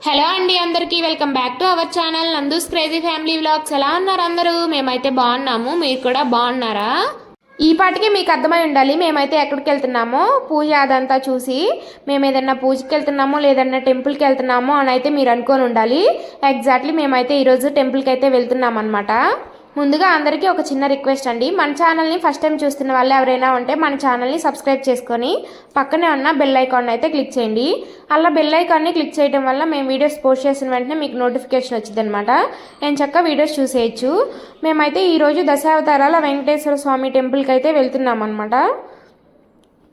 Hello అండి, అందరికీ welcome back to our channel Nandu's crazy family vlogs. ఎలా ఉన్నారు అందరూ? మేమైతే బాగున్నాము. మీరు కూడా బాగున్నారా? ఈ పాటికి మీకు అర్థమై ఉండాలి మేమైతే ఎక్కడికి వెళ్తున్నామో. పూజ అదంతా చూసి మేము ఏదన్నా పూజకి వెళ్తున్నామో లేదన్నా టెంపుల్కి వెళ్తున్నామో అని అయితే మీరు అనుకొని ఉండాలి. ఎగ్జాక్ట్లీ మేమైతే ఈరోజు టెంపుల్కి అయితే వెళ్తున్నాం అనమాట. ముందుగా అందరికీ ఒక చిన్న రిక్వెస్ట్ అండి, మన ఛానల్ని ఫస్ట్ టైం చూస్తున్న వాళ్ళు ఎవరైనా ఉంటే మన ఛానల్ని సబ్స్క్రైబ్ చేసుకొని పక్కనే ఉన్న బెల్ ఐకాన్ అయితే క్లిక్ చేయండి. అలా బెల్ ఐకాన్ని క్లిక్ చేయడం వల్ల మేము వీడియోస్ పోస్ట్ చేసిన వెంటనే మీకు నోటిఫికేషన్ వచ్చింది అనమాట. నేను చక్కగా వీడియోస్ చూసేయచ్చు. మేమైతే ఈరోజు దశావతారాల వెంకటేశ్వర స్వామి టెంపుల్కి అయితే వెళ్తున్నాం అనమాట.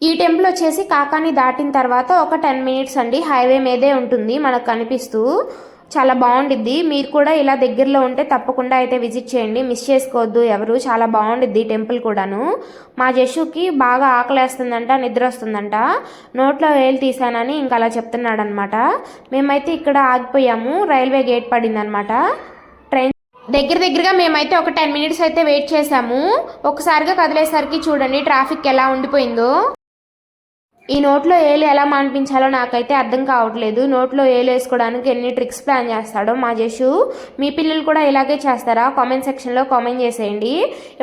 ఈ టెంపుల్ వచ్చేసి కాకాని దాటిన తర్వాత ఒక 10 మినిట్స్ అండి, హైవే మీదే ఉంటుంది మనకు కనిపిస్తూ. చాలా బాగుండిద్ది. మీరు కూడా ఇలా దగ్గరలో ఉంటే తప్పకుండా అయితే విజిట్ చేయండి, మిస్ చేసుకోవద్దు ఎవరు. చాలా బాగుండిద్ది టెంపుల్ కూడాను. మా జషుకి బాగా ఆకలేస్తుందంట, నిద్ర వస్తుందంట, నోట్లో వేలు తీసానని ఇంకా అలా చెప్తున్నాడు అనమాట. మేమైతే ఇక్కడ ఆగిపోయాము, రైల్వే గేట్ పడింది అనమాట. ట్రైన్ దగ్గరగా మేమైతే ఒక 10 మినిట్స్ అయితే వెయిట్ చేసాము. ఒకసారిగా కదిలేసరికి చూడండి ట్రాఫిక్ ఎలా ఉండిపోయిందో. ఈ నోట్లో ఏలు ఎలా మానిపించాలో నాకైతే అర్థం కావట్లేదు. నోట్లో ఏలు వేసుకోవడానికి ఎన్ని ట్రిక్స్ ప్లాన్ చేస్తాడో మా జషు. మీ పిల్లలు కూడా ఇలాగే చేస్తారా? కామెంట్ సెక్షన్లో కామెంట్ చేసేయండి.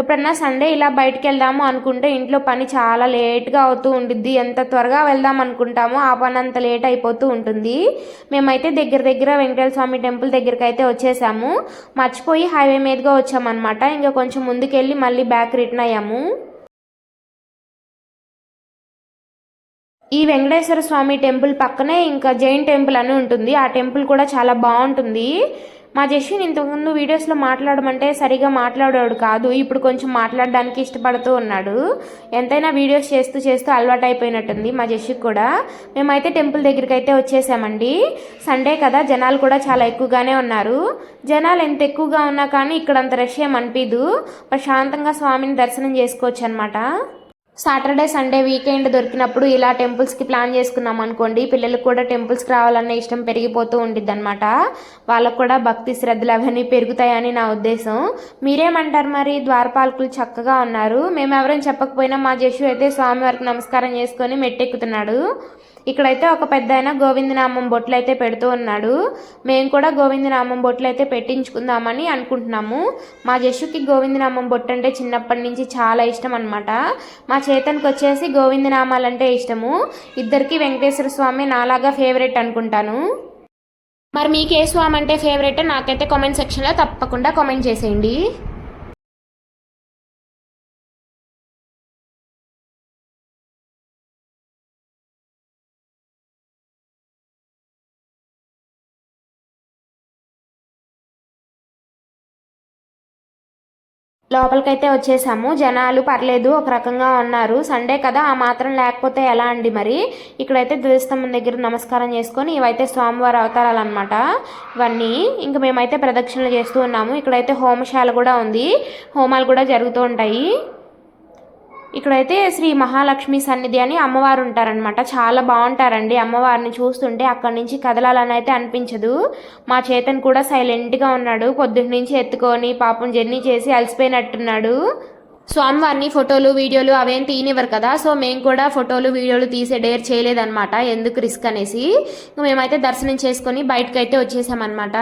ఎప్పుడన్నా సండే ఇలా బయటకు వెళ్దాము అనుకుంటే ఇంట్లో పని చాలా లేట్గా అవుతూ ఉంటుంది. ఎంత త్వరగా వెళ్దాం అనుకుంటామో ఆ పని అంత లేట్ అయిపోతూ ఉంటుంది. మేమైతే దగ్గర వెంకటేశ్వర స్వామి టెంపుల్ దగ్గరికి అయితే వచ్చేసాము. మర్చిపోయి హైవే మీదుగా వచ్చామన్నమాట. ఇంకా కొంచెం ముందుకెళ్ళి మళ్ళీ బ్యాక్ రిటర్న్ అయ్యాము. ఈ వెంకటేశ్వర స్వామి టెంపుల్ పక్కనే ఇంకా జైన్ టెంపుల్ అని ఉంటుంది. ఆ టెంపుల్ కూడా చాలా బాగుంటుంది. మా జస్విన్ ఇంతకుముందు వీడియోస్లో మాట్లాడమంటే సరిగా మాట్లాడాడు కాదు, ఇప్పుడు కొంచెం మాట్లాడడానికి ఇష్టపడుతూ ఉన్నాడు. ఎంతైనా వీడియోస్ చేస్తూ అలవాటు అయిపోయినట్టుంది మా జస్వికి కూడా. మేమైతే టెంపుల్ దగ్గరికి అయితే వచ్చేసామండి. సండే కదా, జనాలు కూడా చాలా ఎక్కువగానే ఉన్నారు. జనాలు ఎంత ఎక్కువగా ఉన్నా కానీ ఇక్కడ అంత రష్ ఏం అనిపించదు. ప్రశాంతంగా స్వామిని దర్శనం చేసుకోవచ్చు అనమాట. సాటర్డే సండే వీకెండ్ దొరికినప్పుడు ఇలా టెంపుల్స్కి ప్లాన్ చేసుకున్నాం అనుకోండి, పిల్లలకు కూడా టెంపుల్స్కి రావాలన్న ఇష్టం పెరిగిపోతూ ఉంటుంది అనమాట. వాళ్ళకు కూడా భక్తి శ్రద్ధలు అవన్నీ పెరుగుతాయని నా ఉద్దేశం. మీరేమంటారు మరి? ద్వారపాలకులు చక్కగా ఉన్నారు. మేము ఎవరైనా చెప్పకపోయినా మా జషు అయితే స్వామివారికి నమస్కారం చేసుకొని మెట్టెక్కుతున్నాడు. ఇక్కడైతే ఒక పెద్ద ఆయన గోవిందనామం బొట్లు అయితే పెడుతూ ఉన్నాడు. మేము కూడా గోవిందనామం బొట్లు అయితే పెట్టించుకుందామని అనుకుంటున్నాము. మా జషుకి గోవిందనామం బొట్టు అంటే చిన్నప్పటి నుంచి చాలా ఇష్టం అనమాట. మా చేతన్కి వచ్చేసి గోవిందనామాలంటే ఇష్టము. ఇద్దరికి వెంకటేశ్వర స్వామి నాలాగా ఫేవరెట్ అనుకుంటాను. మరి మీకు ఏ స్వామి అంటే ఫేవరెట్ నాకైతే కామెంట్ సెక్షన్లో తప్పకుండా కామెంట్ చేసేయండి. లోపలికైతే వచ్చేసాము. జనాలు పర్లేదు, ఒక రకంగా ఉన్నారు. సండే కదా, ఆ మాత్రం లేకపోతే ఎలా అండి మరి. ఇక్కడైతే ధ్వజస్తంభం దగ్గర నమస్కారం చేసుకొని ఇవైతే స్వామివారి అవతారాలు అనమాట. ఇవన్నీ ఇంకా మేమైతే ప్రదక్షిణలు చేస్తూ ఉన్నాము. ఇక్కడైతే హోమశాల కూడా ఉంది, హోమాలు కూడా జరుగుతూ ఉంటాయి. ఇక్కడైతే శ్రీ మహాలక్ష్మి సన్నిధి అని అమ్మవారు ఉంటారనమాట. చాలా బాగుంటారండి. అమ్మవారిని చూస్తుంటే అక్కడి నుంచి కదలాలని అయితే అనిపించదు. మా చేతన్ కూడా సైలెంట్గా ఉన్నాడు. పొద్దున్న నుంచి ఎత్తుకొని పాపం జర్నీ చేసి అలసిపోయినట్టున్నాడు. స్వామివారిని ఫోటోలు వీడియోలు అవేం తీయనివ్వరు కదా, సో మేము కూడా ఫోటోలు వీడియోలు తీసే డేర్ చేయలేదన్నమాట, ఎందుకు రిస్క్ అనేసి. మేమైతే దర్శనం చేసుకొని బయటకు అయితే వచ్చేసామన్నమాట.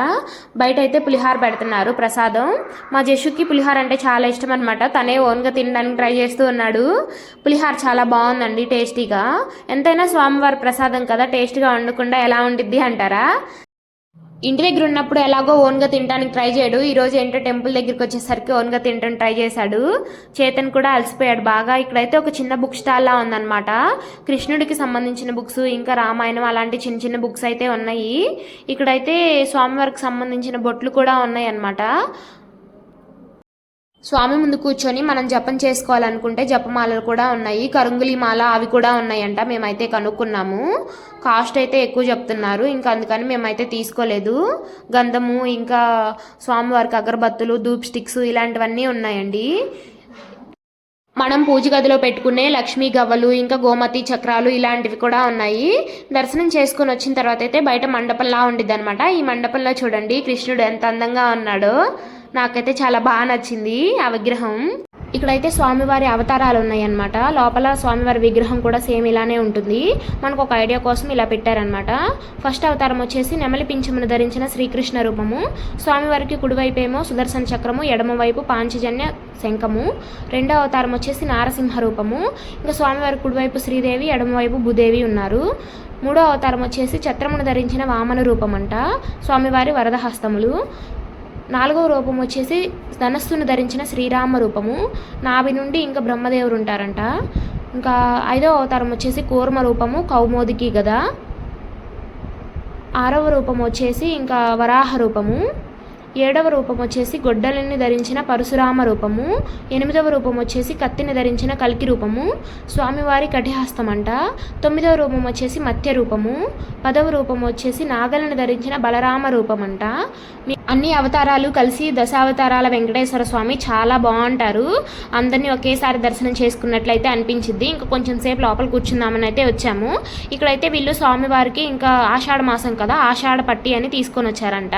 బయట అయితే పులిహార పెడుతున్నారు ప్రసాదం. మా జషుకి పులిహార అంటే చాలా ఇష్టం అనమాట. తనే ఓన్గా తినడానికి ట్రై చేస్తూ ఉన్నాడు. పులిహార చాలా బాగుందండి, టేస్టీగా. ఎంతైనా స్వామివారి ప్రసాదం కదా, టేస్ట్గా వండకుండా ఎలా ఉండిద్ది అంటారా? ఇంటి దగ్గర ఉన్నప్పుడు ఎలాగో ఓన్గా తినడానికి ట్రై చేయడు. ఈరోజు ఏంటో టెంపుల్ దగ్గరికి వచ్చేసరికి ఓన్గా తినడానికి ట్రై చేశాడు. చేతన్ కూడా అలసిపోయాడు బాగా. ఇక్కడైతే ఒక చిన్న బుక్ స్టాల్ లా ఉందన్నమాట. కృష్ణుడికి సంబంధించిన బుక్స్, ఇంకా రామాయణం అలాంటి చిన్న బుక్స్ అయితే ఉన్నాయి. ఇక్కడైతే స్వామివారికి సంబంధించిన బొట్లు కూడా ఉన్నాయి అన్నమాట. స్వామి ముందు కూర్చొని మనం జపం చేసుకోవాలనుకుంటే జపమాలలు కూడా ఉన్నాయి. కరుంగులి మాల అవి కూడా ఉన్నాయంట. మేమైతే కనుక్కున్నాము. కాస్ట్ అయితే ఎక్కువ చెప్తున్నారు, ఇంకా అందుకని మేమైతే తీసుకోలేదు. గంధము, ఇంకా స్వామివారికి అగరబత్తులు, ధూప్ స్టిక్స్ ఇలాంటివన్నీ ఉన్నాయండి. మనం పూజ గదిలో పెట్టుకునే లక్ష్మీ గవ్వలు, ఇంకా గోమతి చక్రాలు ఇలాంటివి కూడా ఉన్నాయి. దర్శనం చేసుకొని వచ్చిన తర్వాత అయితే బయట మండపంలా ఉండిద్ది అనమాట. ఈ మండపంలో చూడండి కృష్ణుడు ఎంత అందంగా ఉన్నాడో. నాకైతే చాలా బాగా నచ్చింది ఆ విగ్రహం. ఇక్కడైతే స్వామివారి అవతారాలు ఉన్నాయన్నమాట. లోపల స్వామివారి విగ్రహం కూడా సేమ్ ఇలానే ఉంటుంది. మనకు ఒక ఐడియా కోసం ఇలా పెట్టారనమాట. ఫస్ట్ అవతారం వచ్చేసి నెమలి పింఛమును ధరించిన శ్రీకృష్ణ రూపము. స్వామివారికి కుడివైపు ఏమో సుదర్శన చక్రము, ఎడమవైపు పాంచజన్య శంఖము. రెండో అవతారం వచ్చేసి నారసింహ రూపము. ఇంకా స్వామివారి కుడివైపు శ్రీదేవి, ఎడమవైపు భూదేవి ఉన్నారు. మూడో అవతారం వచ్చేసి ఛత్రమును ధరించిన వామన రూపం అంట. స్వామివారి వరదహస్తములు. నాలుగవ రూపం వచ్చేసి ధనస్సును ధరించిన శ్రీరామ రూపము. నాభి నుండి ఇంకా బ్రహ్మదేవుడు ఉంటారంట. ఇంకా ఐదవ అవతారం వచ్చేసి కూర్మ రూపము, కౌమోదికి గద. ఆరవ రూపం వచ్చేసి ఇంకా వరాహ రూపము. ఏడవ రూపం వచ్చేసి గొడ్డలిని ధరించిన పరశురామ రూపము. ఎనిమిదవ రూపం వచ్చేసి కత్తిని ధరించిన కల్కి రూపము. స్వామివారి కటిహస్తం అంట. తొమ్మిదవ రూపం వచ్చేసి మత్స్య రూపము. 10వ రూపం వచ్చేసి నాగలను ధరించిన బలరామ రూపం అంట. అన్ని అవతారాలు కలిసి దశావతారాల వెంకటేశ్వర స్వామి చాలా బాగుంటారు. అందరినీ ఒకేసారి దర్శనం చేసుకున్నట్లయితే అనిపించింది. ఇంకా కొంచెం సేపు లోపల కూర్చుందామని అయితే వచ్చాము. ఇక్కడైతే వీళ్ళు స్వామివారికి ఇంకా ఆషాఢ మాసం కదా, ఆషాఢ పట్టి అని తీసుకొని వచ్చారంట.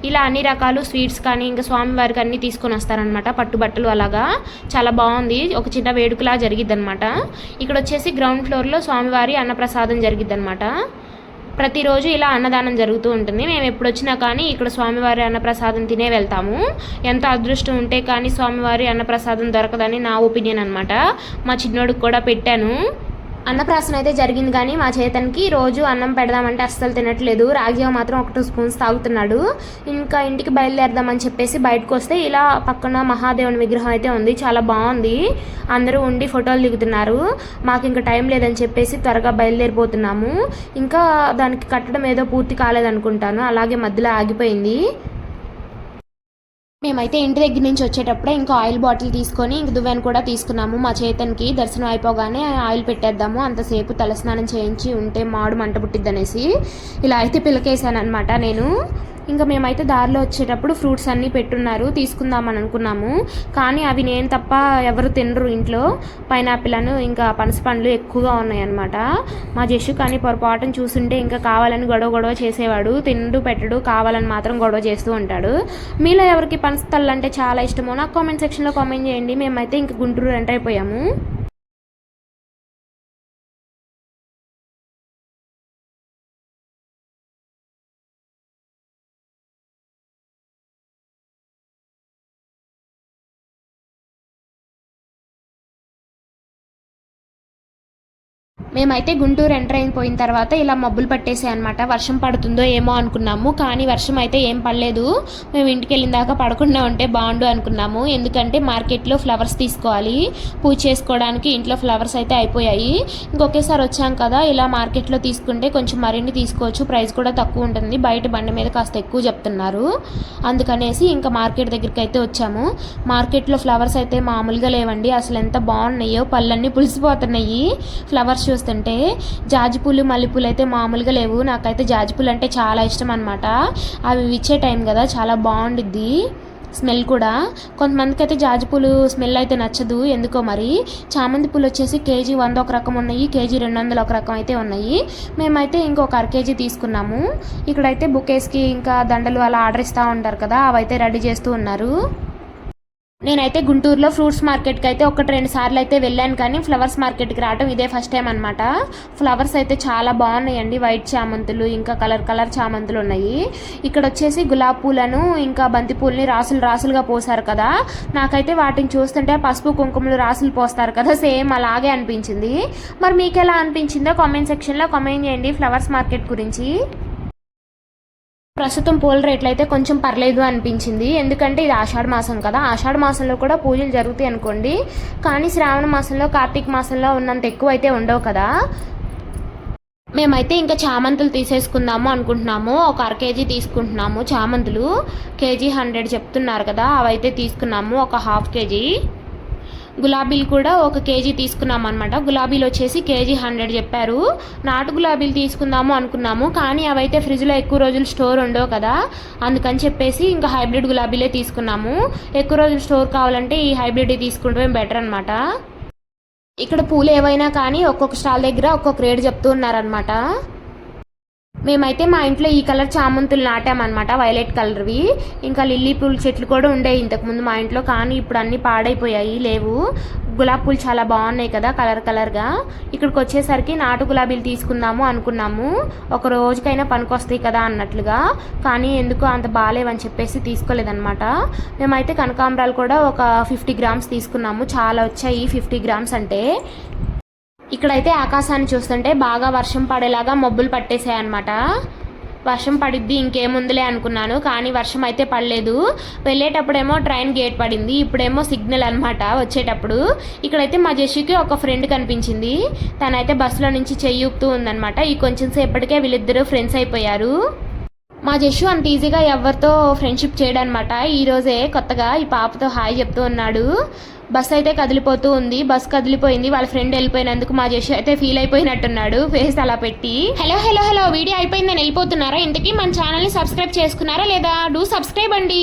ఇలా అన్ని రకాలు స్వీట్స్ కానీ ఇంకా స్వామివారికి అన్నీ తీసుకొని వస్తారనమాట. పట్టుబట్టలు అలాగా చాలా బాగుంది. ఒక చిన్న వేడుకలా జరిగిద్ది అనమాట. ఇక్కడ వచ్చేసి గ్రౌండ్ ఫ్లోర్లో స్వామివారి అన్నప్రసాదం జరిగిద్ది అనమాట. ప్రతిరోజు ఇలా అన్నదానం జరుగుతూ ఉంటుంది. మేము ఎప్పుడు వచ్చినా కానీ ఇక్కడ స్వామివారి అన్నప్రసాదం తినే వెళ్తాము. ఎంత అదృష్టం ఉంటే కానీ స్వామివారి అన్నప్రసాదం దొరకదని నా ఒపీనియన్ అనమాట. మా చిన్నోడికి కూడా పెట్టాను. అన్నప్రాసన అయితే జరిగింది కానీ మా చేతనికి రోజు అన్నం పెడదామంటే అస్సలు తినట్లేదు. రాగిజావ మాత్రం 1-2 స్పూన్స్ తాగుతున్నాడు. ఇంకా ఇంటికి బయలుదేరదామని చెప్పేసి బయటకు వస్తే ఇలా పక్కన మహాదేవుని విగ్రహం అయితే ఉంది. చాలా బాగుంది. అందరూ ఉండి ఫోటోలు దిగుతున్నారు. మాకు ఇంకా టైం లేదని చెప్పేసి త్వరగా బయలుదేరిపోతున్నాము. ఇంకా దానికి కట్టడం ఏదో పూర్తి కాలేదనుకుంటాను, అలాగే మధ్యలో ఆగిపోయింది. మేమైతే ఇంటి దగ్గర నుంచి వచ్చేటప్పుడే ఇంకా ఆయిల్ బాటిల్ తీసుకొని ఇంక దువ్వెన కూడా తీసుకున్నాము. మా చేతనికి దర్శనం అయిపోగానే ఆయిల్ పెట్టేద్దాము, అంతసేపు తలస్నానం చేయించి ఉంటే మాడు మంట పుట్టిద్దనేసి ఇలా అయితే పిలకేసాను అనమాట నేను. ఇంకా మేమైతే దారిలో వచ్చేటప్పుడు ఫ్రూట్స్ అన్నీ పెట్టున్నారు, తీసుకుందామని అనుకున్నాము. కానీ అవి నేను తప్ప ఎవరు తినరు ఇంట్లో. పైనాపిల్ అను ఇంకా పనస పండ్లు ఎక్కువగా ఉన్నాయన్నమాట. మా జస్సు కానీ పొరపాటును చూస్తుంటే ఇంకా కావాలని గొడవ చేసేవాడు. తిండు పెట్టడు, కావాలని మాత్రం గొడవ చేస్తూ ఉంటాడు. మీలో ఎవరికి పనస తల్లు అంటే చాలా ఇష్టమో నాకు కామెంట్ సెక్షన్లో కామెంట్ చేయండి. మేమైతే ఇంక గుంటూరు ఎంటర్ అయిపోయాము. మేమైతే గుంటూరు ఎంటర్ అయిపోయిన తర్వాత ఇలా మబ్బులు పట్టేసాయి అనమాట. వర్షం పడుతుందో ఏమో అనుకున్నాము, కానీ వర్షం అయితే ఏం పడలేదు. మేము ఇంటికి వెళ్ళిన దాకా పడకుండా ఉంటే బాగుండు అనుకున్నాము. ఎందుకంటే మార్కెట్లో ఫ్లవర్స్ తీసుకోవాలి, పూజ చేసుకోవడానికి. ఇంట్లో ఫ్లవర్స్ అయితే అయిపోయాయి. ఇంకొకేసారి వచ్చాం కదా, ఇలా మార్కెట్లో తీసుకుంటే కొంచెం మరిన్ని తీసుకోవచ్చు, ప్రైస్ కూడా తక్కువ ఉంటుంది. బయట బండి మీద కాస్త ఎక్కువ చెప్తున్నారు. అందుకనేసి ఇంకా మార్కెట్ దగ్గరికి అయితే వచ్చాము. మార్కెట్లో ఫ్లవర్స్ అయితే మామూలుగా లేవండి. అసలు ఎంత బాగున్నాయో, పళ్ళన్నీ పులిసిపోతున్నాయి ఫ్లవర్స్ చూస్తుంటే. జాజిపూలు, మల్లెపూలు అయితే మామూలుగా లేవు. నాకైతే జాజిపూలు అంటే చాలా ఇష్టం అనమాట. అవి ఇచ్చే టైం కదా, చాలా బాగుండిద్ది స్మెల్ కూడా. కొంతమందికి అయితే జాజిపూలు స్మెల్ అయితే నచ్చదు ఎందుకో మరి. చామంతి పూలు వచ్చేసి కేజీ 100 ఒక రకం ఉన్నాయి, కేజీ 200 ఒక రకం అయితే ఉన్నాయి. మేమైతే ఇంకొక 1/2 కేజీ తీసుకున్నాము. ఇక్కడైతే బుకేస్కి ఇంకా దండలు అలా ఆర్డర్ ఇస్తూ ఉంటారు కదా, అవైతే రెడీ చేస్తూ ఉన్నారు. నేనైతే గుంటూరులో ఫ్రూట్స్ మార్కెట్కి అయితే 1-2 సార్లు అయితే వెళ్ళాను, కానీ ఫ్లవర్స్ మార్కెట్కి రావడం ఇదే ఫస్ట్ టైం అనమాట. ఫ్లవర్స్ అయితే చాలా బాగున్నాయండి. వైట్ చామంతులు ఇంకా కలర్ చామంతులు ఉన్నాయి. ఇక్కడ వచ్చేసి గులాబీ పూలను ఇంకా బంతి పూలని రాసులుగా పోసారు కదా. నాకైతే వాటిని చూస్తుంటే పసుపు కుంకుమలు రాసులు పోస్తారు కదా, సేమ్ అలాగే అనిపించింది. మరి మీకు ఎలా అనిపించిందో కామెంట్ సెక్షన్లో కామెంట్ చేయండి ఫ్లవర్స్ మార్కెట్ గురించి. ప్రస్తుతం పూల రేట్లు అయితే కొంచెం పర్లేదు అనిపించింది. ఎందుకంటే ఇది ఆషాఢ మాసం కదా, ఆషాఢ మాసంలో కూడా పూజలు జరుగుతాయి అనుకోండి, కానీ శ్రావణ మాసంలో, కార్తీక మాసంలో ఉన్నంత ఎక్కువ అయితే ఉండవు కదా. మేమైతే ఇంకా చామంతులు తీసేసుకుందాము అనుకుంటున్నాము. ఒక 1/2 కేజీ తీసుకుంటున్నాము. చామంతులు కేజీ 100 చెప్తున్నారు కదా, అవైతే తీసుకున్నాము. ఒక 1/2 కేజీ. గులాబీలు కూడా 1 కేజీ తీసుకున్నాము అనమాట. గులాబీలు వచ్చేసి కేజీ 100 చెప్పారు. నాటు గులాబీలు తీసుకుందాము అనుకున్నాము, కానీ అవైతే ఫ్రిడ్జ్లో ఎక్కువ రోజులు స్టోర్ ఉండవు కదా, అందుకని చెప్పేసి ఇంకా హైబ్రిడ్ గులాబీలే తీసుకున్నాము. ఎక్కువ రోజులు స్టోర్ కావాలంటే ఈ హైబ్రిడ్ తీసుకుంటే బెటర్ అనమాట. ఇక్కడ పూలు ఏవైనా కానీ ఒక్కొక్క స్టాల్ దగ్గర ఒక్కొక్క రేట్ చెప్తూ ఉన్నారనమాట. మేమైతే మా ఇంట్లో ఈ కలర్ చామంతులు నాటామన్నమాట, వైలెట్ కలర్వి. ఇంకా లిల్లీ పూల చెట్లు కూడా ఉండేవి ఇంతకుముందు మా ఇంట్లో, కానీ ఇప్పుడు అన్నీ పాడైపోయాయి, లేవు. గులాబీ పూలు చాలా బాగున్నాయి కదా కలర్గా. ఇక్కడికి వచ్చేసరికి నాటు గులాబీలు తీసుకుందాము అనుకున్నాము, ఒక రోజుకైనా పనికొస్తాయి కదా అన్నట్లుగా. కానీ ఎందుకు అంత బాగాలేవని చెప్పేసి తీసుకోలేదన్నమాట. మేమైతే కనకాంబరాలు కూడా ఒక 50 గ్రామ్స్ తీసుకున్నాము, చాలా వచ్చాయి 50 గ్రామ్స్ అంటే. ఇక్కడైతే ఆకాశాన్ని చూస్తుంటే బాగా వర్షం పడేలాగా మబ్బులు పట్టేసాయి అనమాట. వర్షం పడిద్ది ఇంకేముందులే అనుకున్నాను, కానీ వర్షం అయితే పడలేదు. వెళ్ళేటప్పుడేమో ట్రైన్ గేట్ పడింది, ఇప్పుడేమో సిగ్నల్ అనమాట వచ్చేటప్పుడు. ఇక్కడైతే మా జెషికి ఒక ఫ్రెండ్ కనిపించింది, తనైతే బస్సులో నుంచి చెయ్యి ఊపుతూ ఉందనమాట. ఈ కొంచెం సేపటికే వీళ్ళిద్దరూ ఫ్రెండ్స్ అయిపోయారు. మా జషు అంత ఈజీగా ఎవరితో ఫ్రెండ్షిప్ చేయడనమాట. ఈరోజే కొత్తగా ఈ పాపతో హాయ్ చెప్తూ ఉన్నాడు. బస్ అయితే కదిలిపోతూ ఉంది, బస్ కదిలిపోయింది, వాళ్ళ ఫ్రెండ్ వెళ్ళిపోయినందుకు మా జషు అయితే ఫీల్ అయిపోయినట్టున్నాడు ఫేస్ అలా పెట్టి. హలో వీడియో అయిపోయిందని వెళ్ళిపోతున్నారా? ఇంతకీ మన ఛానల్ని సబ్స్క్రైబ్ చేసుకున్నారా లేదా? డూ సబ్స్క్రైబ్ అండి.